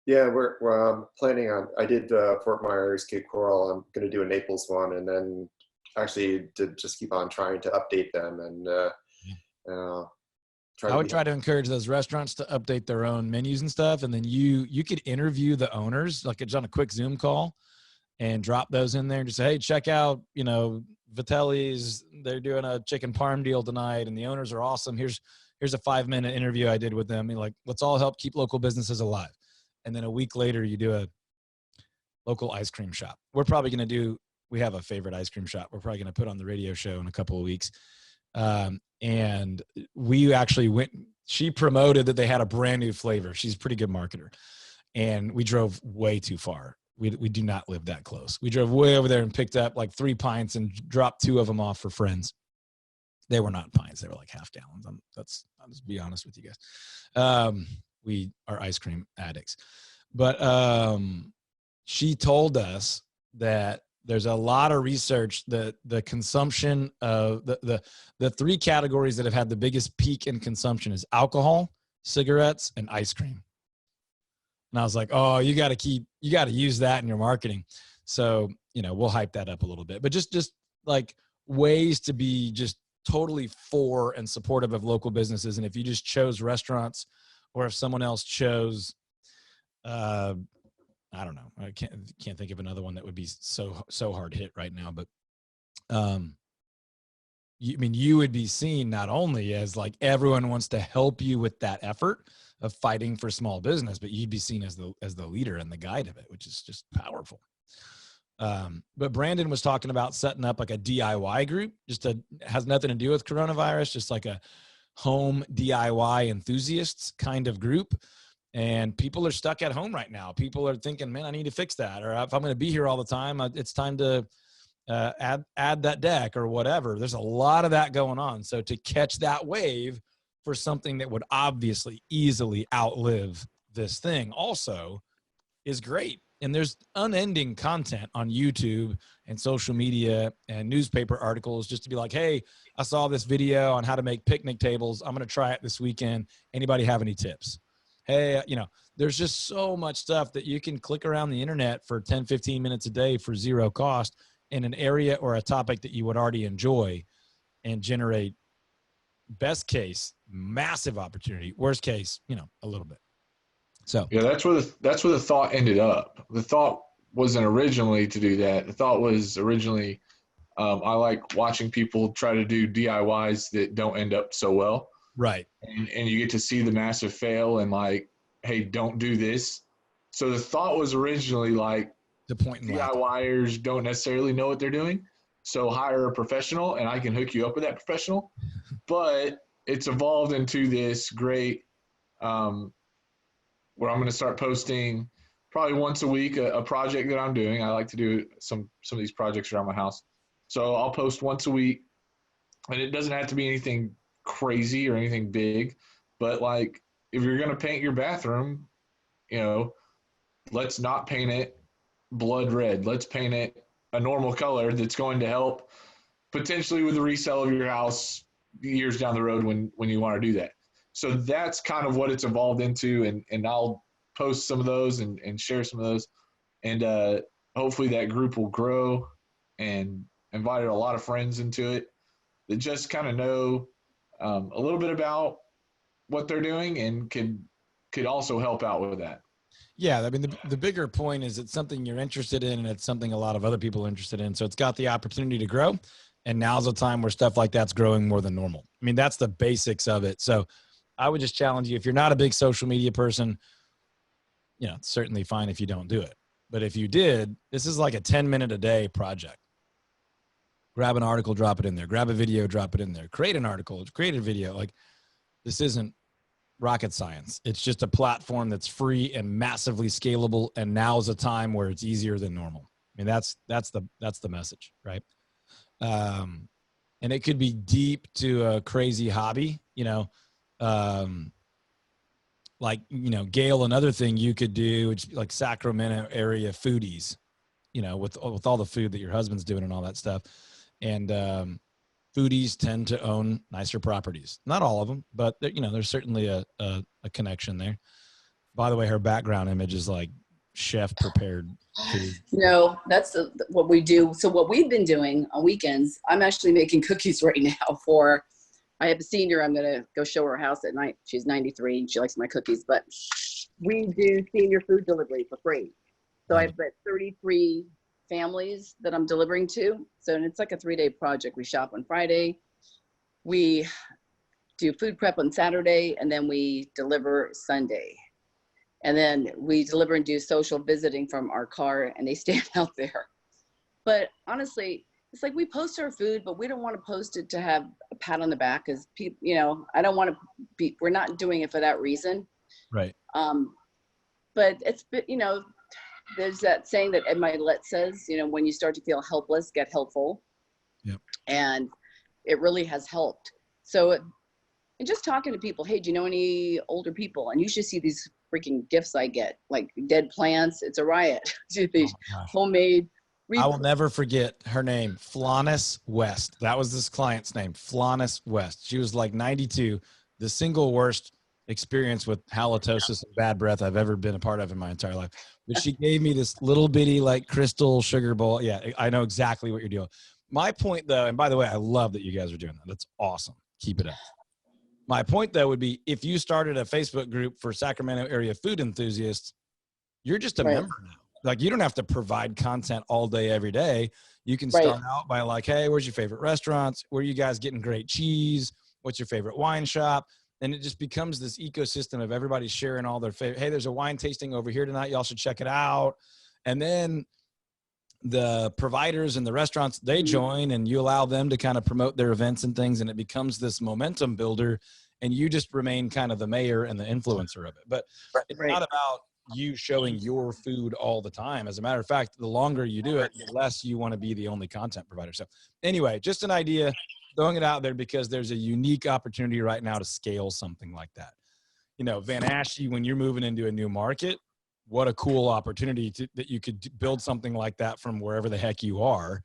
S7: Yeah, we're planning on, I did Fort Myers, Cape Coral. I'm going to do a Naples one, and then actually to just keep on trying to update them and
S2: I would try to encourage those restaurants to update their own menus and stuff. And then you could interview the owners, like it's on a quick Zoom call, and drop those in there and just say, hey, check out, Vitelli's, they're doing a chicken parm deal tonight and the owners are awesome. Here's a 5-minute interview I did with them. And like, let's all help keep local businesses alive. And then a week later you do a local ice cream shop. We're probably going to we have a favorite ice cream shop. We're probably going to put on the radio show in a couple of weeks. And we actually she promoted that they had a brand new flavor. She's a pretty good marketer. And we drove way too far. We do not live that close. We drove way over there and picked up like 3 pints and dropped 2 of them off for friends. They were not pints. They were like half gallons. I'll just be honest with you guys. We are ice cream addicts. But she told us that there's a lot of research that the consumption of the 3 categories that have had the biggest peak in consumption is alcohol, cigarettes, and ice cream. And I was like, oh, you got to use that in your marketing. So, we'll hype that up a little bit, but just like ways to be just totally for and supportive of local businesses. And if you just chose restaurants, or if someone else chose, I don't know, I can't think of another one that would be so hard hit right now, but you would be seen not only as like everyone wants to help you with that effort of fighting for small business, but you'd be seen as the leader and the guide of it, which is just powerful. But Brandon was talking about setting up like a DIY group, has nothing to do with coronavirus, just like a home DIY enthusiasts kind of group. And people are stuck at home right now. People are thinking, man, I need to fix that. Or if I'm going to be here all the time, it's time to add that deck or whatever. There's a lot of that going on. So to catch that wave for something that would obviously easily outlive this thing also is great. And there's unending content on YouTube and social media and newspaper articles just to be like, hey, I saw this video on how to make picnic tables. I'm going to try it this weekend. Anybody have any tips? Hey, there's just so much stuff that you can click around the internet for 10, 15 minutes a day for zero cost in an area or a topic that you would already enjoy and generate, best case, massive opportunity. Worst case, a little bit. So
S9: yeah, that's where the thought ended up. The thought wasn't originally to do that. The thought was originally, I like watching people try to do DIYs that don't end up so well.
S2: Right.
S9: And you get to see the massive fail and like, hey, don't do this. So the thought was originally like,
S2: the point in
S9: DIYers don't necessarily know what they're doing. So hire a professional and I can hook you up with that professional. But it's evolved into this great, where I'm going to start posting probably once a week a project that I'm doing. I like to do some of these projects around my house. So I'll post once a week, and it doesn't have to be anything crazy or anything big, but like if you're going to paint your bathroom, you know, let's not paint it blood red. Let's paint it a normal color that's going to help potentially with the resale of your house years down the road when you want to do that. So that's kind of what it's evolved into, and I'll post some of those and share some of those, and hopefully that group will grow, and invited a lot of friends into it that just kind of know a little bit about what they're doing and could also help out with that.
S2: Yeah, I mean, the bigger point is it's something you're interested in, and it's something a lot of other people are interested in. So it's got the opportunity to grow, and now's the time where stuff like that's growing more than normal. I mean, that's the basics of it. So I would just challenge you, if you're not a big social media person, you know, it's certainly fine if you don't do it. But if you did, this is like a 10-minute a day project. Grab an article, drop it in there. Grab a video, drop it in there. Create an article, create a video. Like, this isn't rocket science. It's just a platform that's free and massively scalable, and now's a time where it's easier than normal. I mean, that's the message, right? And it could be deep to a crazy hobby, you know, like, you know, Gail, another thing you could do, which like Sacramento area foodies, you know, with all the food that your husband's doing and all that stuff. And foodies tend to own nicer properties. Not all of them, but you know, there's certainly a connection there. By the way, her background image is like chef prepared food.
S10: No, that's what we do. So what we've been doing on weekends, I'm actually making cookies right now I have a senior. I'm going to go show her house at night. She's 93 and she likes my cookies, but we do senior food delivery for free. So I've got 33 families that I'm delivering to. So and it's like a 3-day project. We shop on Friday, we do food prep on Saturday, and then we deliver Sunday. And then we deliver and do social visiting from our car, and they stand out there. But honestly, it's like we post our food, but we don't want to post it to have a pat on the back, because people, you know, I don't want to be, we're not doing it for that reason.
S2: Right.
S10: But it's, you know, there's that saying that Ed Milet says, you know, when you start to feel helpless, get helpful.
S2: Yep.
S10: And it really has helped. So, and just talking to people, hey, do you know any older people? And you should see these freaking gifts I get, like dead plants. It's a riot. These homemade.
S2: I will never forget her name, Flaunis West. That was this client's name, Flaunis West. She was like 92, the single worst experience with halitosis and bad breath I've ever been a part of in my entire life. But she gave me this little bitty like crystal sugar bowl. Yeah, I know exactly what you're doing. My point though, and by the way, I love that you guys are doing that. That's awesome. Keep it up. My point though would be, if you started a Facebook group for Sacramento area food enthusiasts, you're just a member now. Like, you don't have to provide content all day, every day. You can start out by like, hey, where's your favorite restaurants? Where are you guys getting great cheese? What's your favorite wine shop? And it just becomes this ecosystem of everybody sharing all their favorite. Hey, there's a wine tasting over here tonight. Y'all should check it out. And then the providers and the restaurants, they join, and you allow them to kind of promote their events and things. And it becomes this momentum builder, and you just remain kind of the mayor and the influencer of it. But it's not about you showing your food all the time. As a matter of fact, the longer you do it, the less you want to be the only content provider. So anyway, just an idea, throwing it out there, because there's a unique opportunity right now to scale something like that. You know, Van Ashie, when you're moving into a new market, what a cool opportunity that you could build something like that from wherever the heck you are,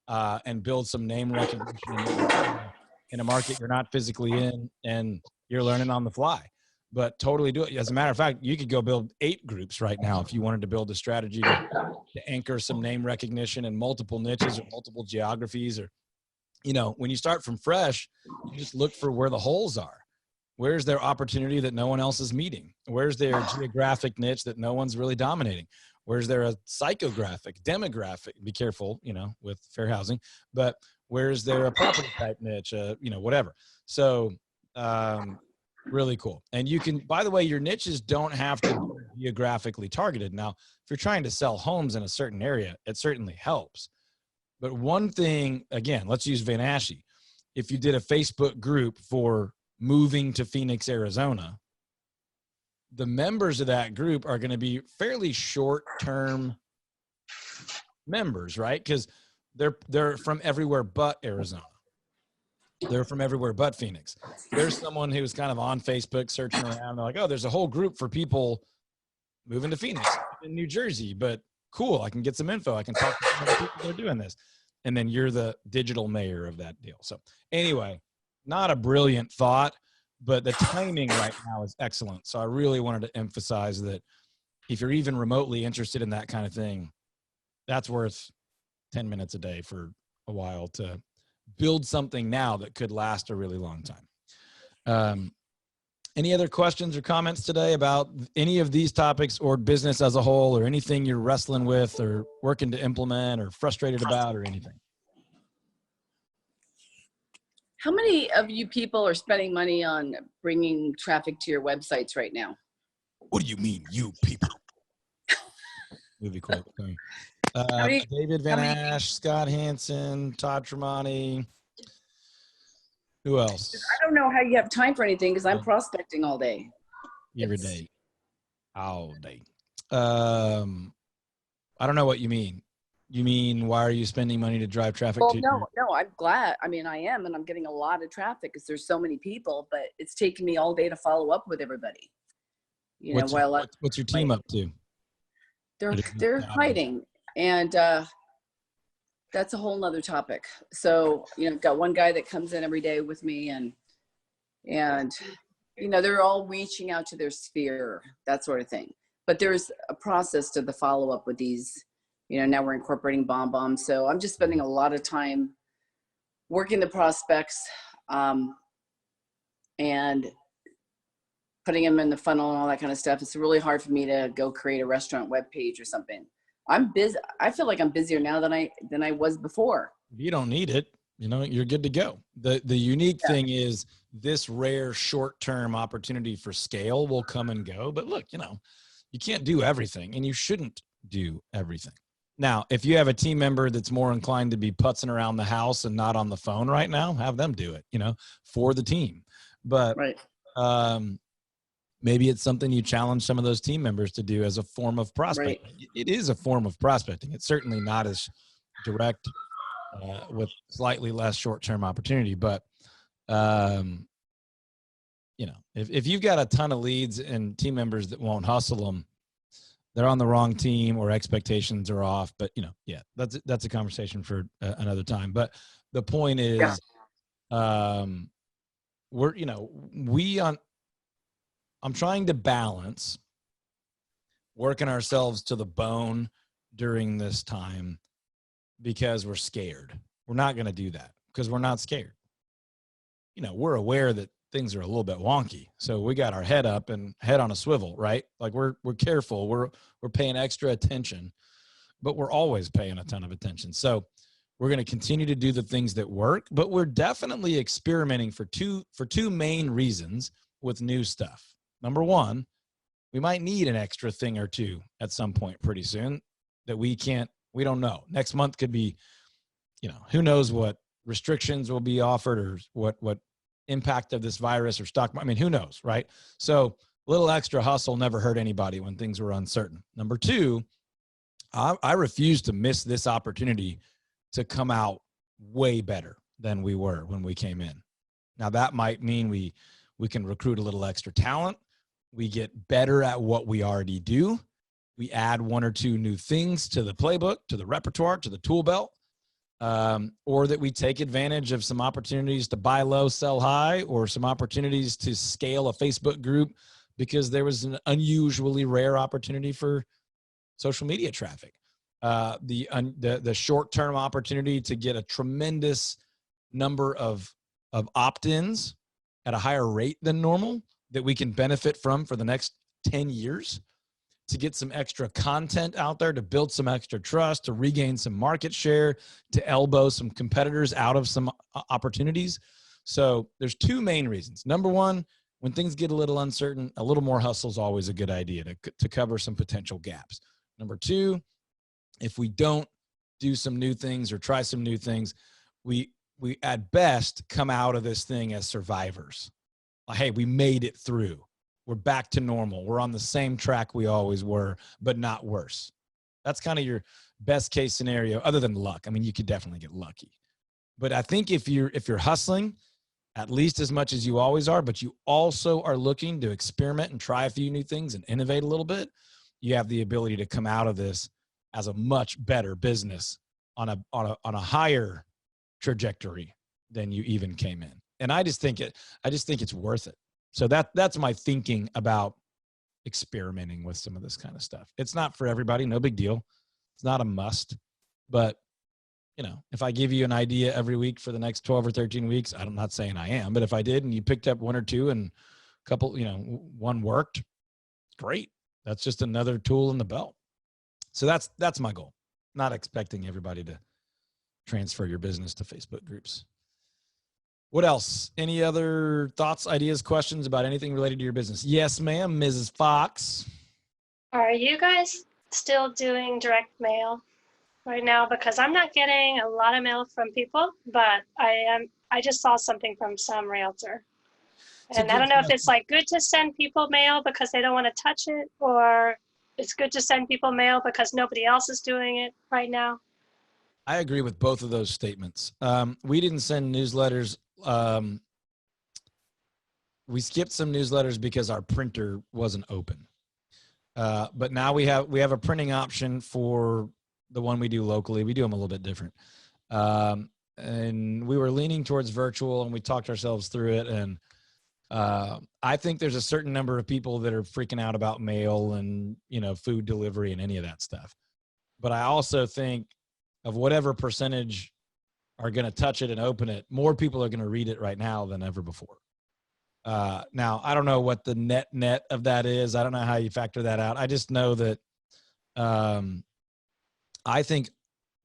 S2: and build some name recognition in a market you're not physically in, and you're learning on the fly. But totally do it. As a matter of fact, you could go build 8 groups right now if you wanted to build a strategy to anchor some name recognition in multiple niches or multiple geographies. Or, you know, when you start from fresh, you just look for where the holes are. Where's their opportunity that no one else is meeting? Where's their geographic niche that no one's really dominating? Where's there a psychographic, demographic? Be careful, you know, with fair housing. But where's there a property type niche? You know, whatever. So, really cool. And you can, by the way, your niches don't have to be geographically targeted. Now, if you're trying to sell homes in a certain area, it certainly helps. But one thing, again, let's use Van Ashie. If you did a Facebook group for moving to Phoenix, Arizona, the members of that group are going to be fairly short-term members, right? Because they're from everywhere but Arizona. They're from everywhere but Phoenix. There's someone who's kind of on Facebook searching around. They're like, oh, there's a whole group for people moving to Phoenix in New Jersey, but cool, I can get some info. I can talk to some other people that are doing this. And then you're the digital mayor of that deal. So anyway, not a brilliant thought, but the timing right now is excellent. So I really wanted to emphasize that if you're even remotely interested in that kind of thing, that's worth 10 minutes a day for a while to build something now that could last a really long time. Any other questions or comments today about any of these topics or business as a whole, or anything you're wrestling with or working to implement or frustrated about or anything?
S10: How many of you people are spending money on bringing traffic to your websites right now?
S2: What do you mean, you people? Movie quote. Sorry. David Van Ash, Scott Hansen, Todd Tramonte. Who else?
S10: I don't know how you have time for anything because I'm prospecting all day.
S2: Every day. All day. I don't know what you mean. You mean, why are you spending money to drive traffic to?
S10: No, I'm glad. I mean, I am, and I'm getting a lot of traffic because there's so many people, but it's taking me all day to follow up with everybody. You know,
S2: what's your team up to?
S10: They're hiding, and that's a whole nother topic. So, you know, got one guy that comes in every day with me, and you know, they're all reaching out to their sphere, that sort of thing. But there's a process to the follow up with these. You know, now we're incorporating BombBomb. So I'm just spending a lot of time working the prospects and putting them in the funnel and all that kind of stuff. It's really hard for me to go create a restaurant webpage or something. I'm busy. I feel like I'm busier now than I was before.
S2: You don't need it. You know, you're good to go. The unique thing is this rare short-term opportunity for scale will come and go. But look, you know, you can't do everything, and you shouldn't do everything. Now, if you have a team member that's more inclined to be putzing around the house and not on the phone right now, have them do it, you know, for the team. But maybe it's something you challenge some of those team members to do as a form of prospecting. Right. It is a form of prospecting. It's certainly not as direct with slightly less short-term opportunity. But, you know, if you've got a ton of leads and team members that won't hustle them, they're on the wrong team or expectations are off. But, you know, yeah, that's a conversation for another time. But the point is, I'm trying to balance working ourselves to the bone during this time because we're scared. We're not going to do that because we're not scared. You know, we're aware that things are a little bit wonky. So we got our head up and head on a swivel, right? Like we're careful. We're paying extra attention, but we're always paying a ton of attention. So we're going to continue to do the things that work, but we're definitely experimenting for two main reasons with new stuff. Number one, we might need an extra thing or two at some point pretty soon that we don't know. Next month could be, you know, who knows what restrictions will be offered or what impact of this virus or stock. I mean, who knows, right? So a little extra hustle never hurt anybody when things were uncertain. Number two, I refuse to miss this opportunity to come out way better than we were when we came in. Now that might mean we can recruit a little extra talent. We get better at what we already do. We add one or two new things to the playbook, to the repertoire, to the tool belt. Or that we take advantage of some opportunities to buy low, sell high, or some opportunities to scale a Facebook group because there was an unusually rare opportunity for social media traffic. The short-term opportunity to get a tremendous number of opt-ins at a higher rate than normal that we can benefit from for the next 10 years. To get some extra content out there, to build some extra trust, to regain some market share, to elbow some competitors out of some opportunities. So there's two main reasons. Number one, when things get a little uncertain, a little more hustle is always a good idea to cover some potential gaps. Number two, if we don't do some new things or try some new things, we at best come out of this thing as survivors. Like, hey, we made it through. We're back to normal. We're on the same track we always were, but not worse. That's kind of your best case scenario, other than luck. I mean, you could definitely get lucky. But I think if you're hustling at least as much as you always are, but you also are looking to experiment and try a few new things and innovate a little bit, you have the ability to come out of this as a much better business on a higher trajectory than you even came in. And I just think it's worth it. So that's my thinking about experimenting with some of this kind of stuff. It's not for everybody, no big deal. It's not a must, but you know, if I give you an idea every week for the next 12 or 13 weeks, I'm not saying I am, but if I did and you picked up one or two and a couple, you know, one worked, great. That's just another tool in the belt. So that's my goal. Not expecting everybody to transfer your business to Facebook groups. What else? Any other thoughts, ideas, questions about anything related to your business? Yes, ma'am, Mrs. Fox.
S3: Are you guys still doing direct mail right now? Because I'm not getting a lot of mail from people, but I just saw something from some realtor. And I don't know if it's like good to send people mail because they don't want to touch it, or it's good to send people mail because nobody else is doing it right now.
S2: I agree with both of those statements. We didn't send newsletters. We skipped some newsletters because our printer wasn't open. But now we have a printing option for the one we do locally. We do them a little bit different. And we were leaning towards virtual, and we talked ourselves through it. And I think there's a certain number of people that are freaking out about mail and, you know, food delivery and any of that stuff. But I also think of whatever percentage are going to touch it and open it, more people are going to read it right now than ever before. Now, I don't know what the net of that is. I don't know how you factor that out. I just know that I think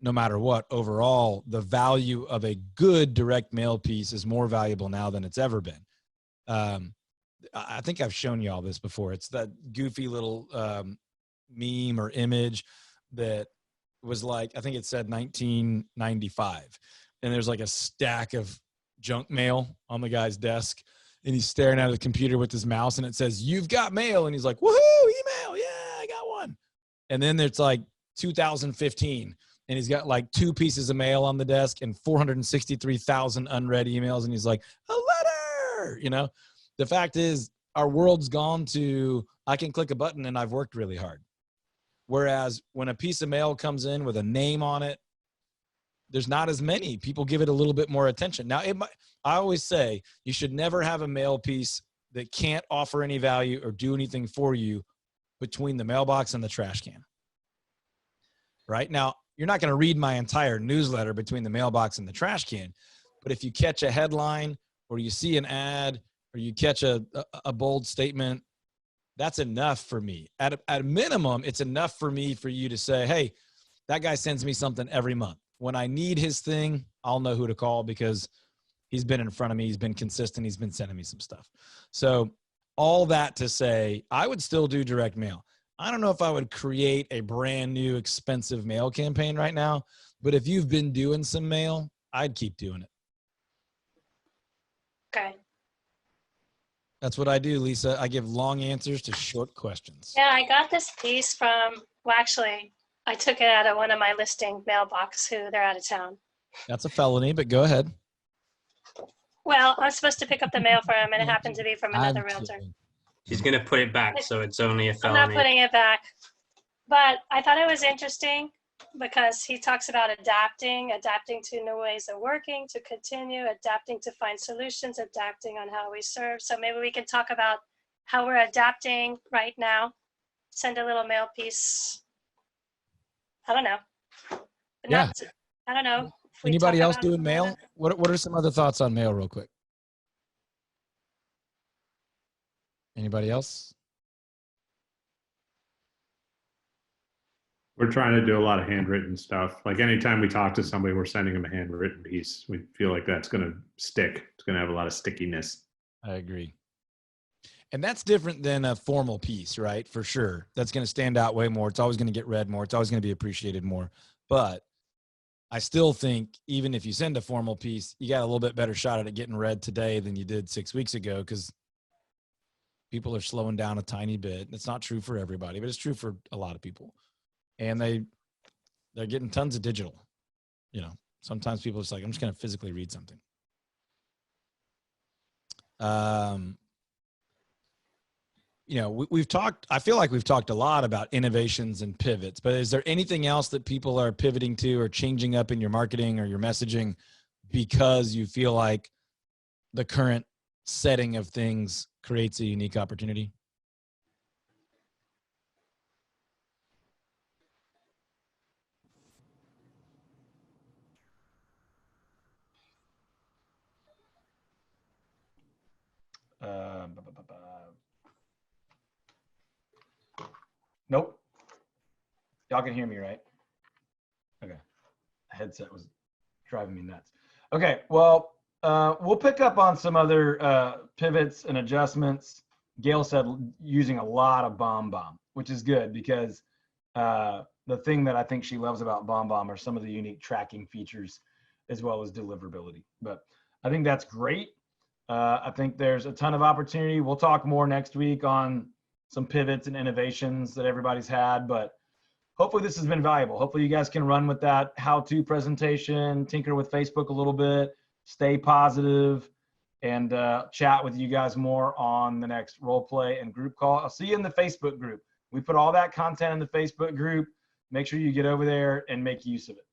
S2: no matter what, overall, the value of a good direct mail piece is more valuable now than it's ever been. I think I've shown you all this before. It's that goofy little meme or image that was like, I think it said 1995. And there's like a stack of junk mail on the guy's desk. And he's staring at the computer with his mouse, and it says, "You've got mail." And he's like, "Woohoo, email. Yeah, I got one." And then it's like 2015. And he's got like 2 pieces of mail on the desk and 463,000 unread emails. And he's like, "A letter." You know, the fact is our world's gone to, I can click a button and I've worked really hard. Whereas when a piece of mail comes in with a name on it, there's not as many. People give it a little bit more attention. Now, I always say you should never have a mail piece that can't offer any value or do anything for you between the mailbox and the trash can. Right? Now, you're not going to read my entire newsletter between the mailbox and the trash can, but if you catch a headline or you see an ad or you catch a bold statement, that's enough for me. At a minimum, it's enough for me for you to say, hey, that guy sends me something every month. When I need his thing, I'll know who to call because he's been in front of me. He's been consistent. He's been sending me some stuff. So all that to say, I would still do direct mail. I don't know if I would create a brand new expensive mail campaign right now, but if you've been doing some mail, I'd keep doing it.
S3: Okay.
S2: That's what I do, Lisa. I give long answers to short questions.
S3: Yeah, I got this piece from, well, actually, I took it out of one of my listing mailbox who they're out of town.
S2: That's a felony, but go ahead.
S3: Well, I'm supposed to pick up the mail for him, and it happened to be from another realtor.
S1: She's going to put it back, so it's only a
S3: I'm
S1: felony.
S3: not putting it back. But I thought it was interesting because he talks about adapting to new ways of working, to continue, adapting to find solutions, adapting on how we serve. So maybe we can talk about how we're adapting right now. Send a little mail piece. I don't know. But
S2: Yeah.
S3: I don't know.
S2: Anybody else doing mail? What are some other thoughts on mail real quick? Anybody else?
S4: We're trying to do a lot of handwritten stuff. Like anytime we talk to somebody, we're sending them a handwritten piece. We feel like that's going to stick. It's going to have a lot of stickiness.
S2: I agree. And that's different than a formal piece, right? For sure. That's going to stand out way more. It's always going to get read more. It's always going to be appreciated more. But I still think even if you send a formal piece, you got a little bit better shot at it getting read today than you did 6 weeks ago, because people are slowing down a tiny bit. It's not true for everybody, but it's true for a lot of people. And they're getting tons of digital. You know, sometimes people are just like, I'm just going to physically read something. You know, we've talked, I feel like we've talked a lot about innovations and pivots, but is there anything else that people are pivoting to or changing up in your marketing or your messaging because you feel like the current setting of things creates a unique opportunity? Nope. Y'all can hear me, right? Okay. The headset was driving me nuts. Okay. Well, we'll pick up on some other pivots and adjustments. Gail said using a lot of BombBomb, which is good because the thing that I think she loves about BombBomb are some of the unique tracking features as well as deliverability. But I think that's great. I think there's a ton of opportunity. We'll talk more next week on some pivots and innovations that everybody's had, but hopefully this has been valuable. Hopefully you guys can run with that how-to presentation, tinker with Facebook a little bit, stay positive, and chat with you guys more on the next role play and group call. I'll see you in the Facebook group. We put all that content in the Facebook group. Make sure you get over there and make use of it.